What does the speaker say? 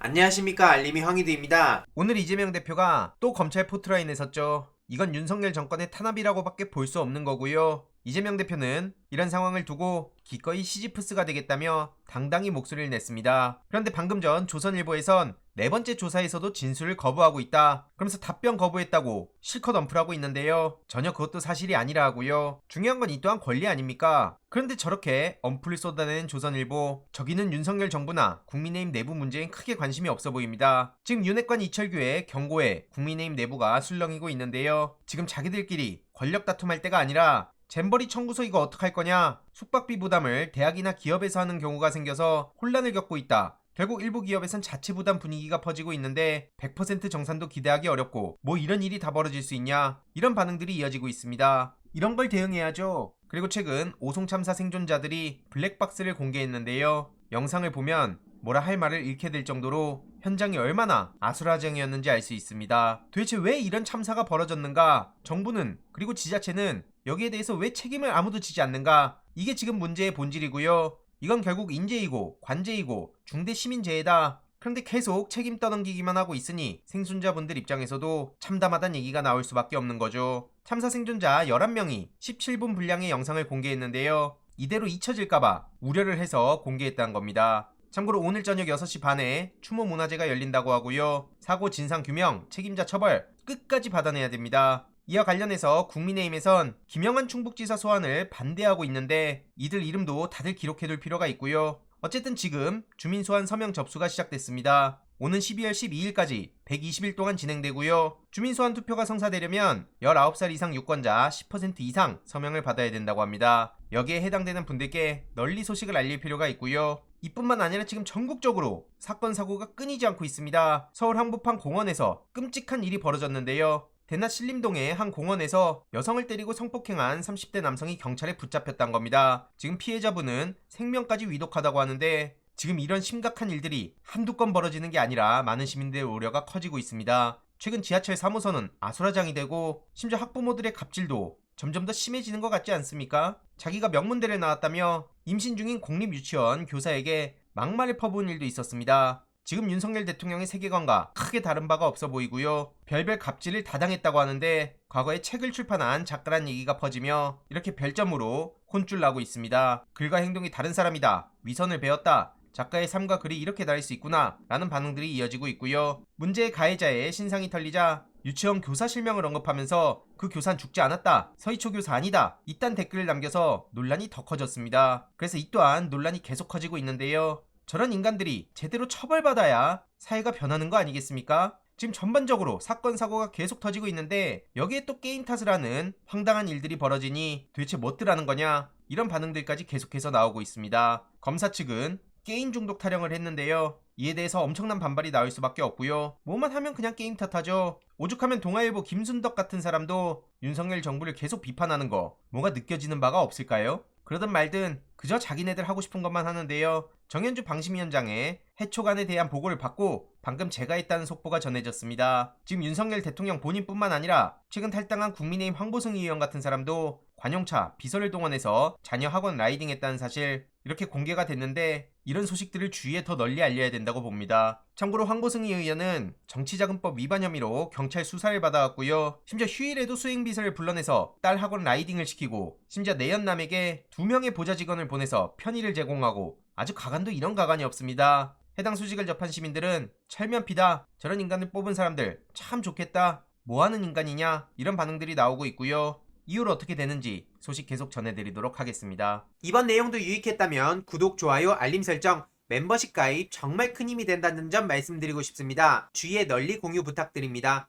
안녕하십니까, 알림이 황희두입니다. 오늘 이재명 대표가 또 검찰 포트라인에 섰죠. 이건 윤석열 정권의 탄압이라고밖에 볼 수 없는 거고요. 이재명 대표는 이런 상황을 두고 기꺼이 시지프스가 되겠다며 당당히 목소리를 냈습니다. 그런데 방금 전 조선일보에선 네 번째 조사에서도 진술을 거부하고 있다, 그러면서 답변 거부했다고 실컷 언플하고 있는데요. 전혀 그것도 사실이 아니라 하고요. 중요한 건 이 또한 권리 아닙니까? 그런데 저렇게 언플을 쏟아내는 조선일보, 저기는 윤석열 정부나 국민의힘 내부 문제엔 크게 관심이 없어 보입니다. 지금 윤핵관 이철규의 경고에 국민의힘 내부가 술렁이고 있는데요. 지금 자기들끼리 권력 다툼할 때가 아니라 잼버리 청구서 이거 어떡할 거냐, 숙박비 부담을 대학이나 기업에서 하는 경우가 생겨서 혼란을 겪고 있다, 결국 일부 기업에선 자체 부담 분위기가 퍼지고 있는데 100% 정산도 기대하기 어렵고 뭐 이런 일이 다 벌어질 수 있냐, 이런 반응들이 이어지고 있습니다. 이런 걸 대응해야죠. 그리고 최근 오송 참사 생존자들이 블랙박스를 공개했는데요. 영상을 보면 뭐라 할 말을 잃게 될 정도로 현장이 얼마나 아수라장이었는지 알 수 있습니다. 도대체 왜 이런 참사가 벌어졌는가? 정부는, 그리고 지자체는 여기에 대해서 왜 책임을 아무도 지지 않는가? 이게 지금 문제의 본질이고요. 이건 결국 인재이고 관제이고 중대시민재해다. 그런데 계속 책임 떠넘기기만 하고 있으니 생존자분들 입장에서도 참담하단 얘기가 나올 수밖에 없는 거죠. 참사 생존자 11명이 17분 분량의 영상을 공개했는데요. 이대로 잊혀질까봐 우려를 해서 공개했다는 겁니다. 참고로 오늘 저녁 6시 반에 추모 문화제가 열린다고 하고요. 사고 진상 규명, 책임자 처벌 끝까지 받아내야 됩니다. 이와 관련해서 국민의힘에선 김영환 충북지사 소환을 반대하고 있는데 이들 이름도 다들 기록해둘 필요가 있고요. 어쨌든 지금 주민소환 서명 접수가 시작됐습니다. 오는 12월 12일까지 120일 동안 진행되고요. 주민소환 투표가 성사되려면 19살 이상 유권자 10% 이상 서명을 받아야 된다고 합니다. 여기에 해당되는 분들께 널리 소식을 알릴 필요가 있고요. 이뿐만 아니라 지금 전국적으로 사건 사고가 끊이지 않고 있습니다. 서울 한복판 공원에서 끔찍한 일이 벌어졌는데요. 대낮 신림동의 한 공원에서 여성을 때리고 성폭행한 30대 남성이 경찰에 붙잡혔단 겁니다. 지금 피해자분은 생명까지 위독하다고 하는데 지금 이런 심각한 일들이 한두 건 벌어지는 게 아니라 많은 시민들의 우려가 커지고 있습니다. 최근 지하철 3호선은 아수라장이 되고 심지어 학부모들의 갑질도 점점 더 심해지는 것 같지 않습니까? 자기가 명문대를 나왔다며 임신 중인 공립유치원 교사에게 막말을 퍼부은 일도 있었습니다. 지금 윤석열 대통령의 세계관과 크게 다른 바가 없어 보이고요. 별별 갑질을 다 당했다고 하는데 과거에 책을 출판한 작가란 얘기가 퍼지며 이렇게 별점으로 혼쭐 나고 있습니다. 글과 행동이 다른 사람이다, 위선을 배웠다, 작가의 삶과 글이 이렇게 다를 수 있구나 라는 반응들이 이어지고 있고요. 문제의 가해자의 신상이 털리자 유치원 교사 실명을 언급하면서 그 교사는 죽지 않았다, 서희초 교사 아니다, 이딴 댓글을 남겨서 논란이 더 커졌습니다. 그래서 이 또한 논란이 계속 커지고 있는데요. 저런 인간들이 제대로 처벌받아야 사회가 변하는 거 아니겠습니까? 지금 전반적으로 사건 사고가 계속 터지고 있는데 여기에 또 게임 탓을 하는 황당한 일들이 벌어지니 도대체 뭣들하는 거냐, 이런 반응들까지 계속해서 나오고 있습니다. 검사 측은 게임 중독 타령을 했는데요. 이에 대해서 엄청난 반발이 나올 수밖에 없고요. 뭐만 하면 그냥 게임 탓하죠. 오죽하면 동아일보 김순덕 같은 사람도 윤석열 정부를 계속 비판하는 거 뭐가 느껴지는 바가 없을까요? 그러든 말든 그저 자기네들 하고 싶은 것만 하는데요. 정현주 방심위원장의 해초간에 대한 보고를 받고 방금 제가 했다는 속보가 전해졌습니다. 지금 윤석열 대통령 본인뿐만 아니라 최근 탈당한 국민의힘 황보승 의원 같은 사람도 관용차, 비서를 동원해서 자녀 학원 라이딩했다는 사실 이렇게 공개가 됐는데 이런 소식들을 주위에 더 널리 알려야 된다고 봅니다. 참고로 황보승희 의원은 정치자금법 위반 혐의로 경찰 수사를 받아왔고요. 심지어 휴일에도 수행비서를 불러내서 딸 학원 라이딩을 시키고 심지어 내연남에게 2명의 보좌 직원을 보내서 편의를 제공하고 아주 가관도 이런 가관이 없습니다. 해당 소식을 접한 시민들은 철면피다, 저런 인간을 뽑은 사람들 참 좋겠다, 뭐하는 인간이냐, 이런 반응들이 나오고 있고요. 이후로 어떻게 되는지 소식 계속 전해드리도록 하겠습니다. 이번 내용도 유익했다면 구독, 좋아요, 알림 설정, 멤버십 가입 정말 큰 힘이 된다는 점 말씀드리고 싶습니다. 주위에 널리 공유 부탁드립니다.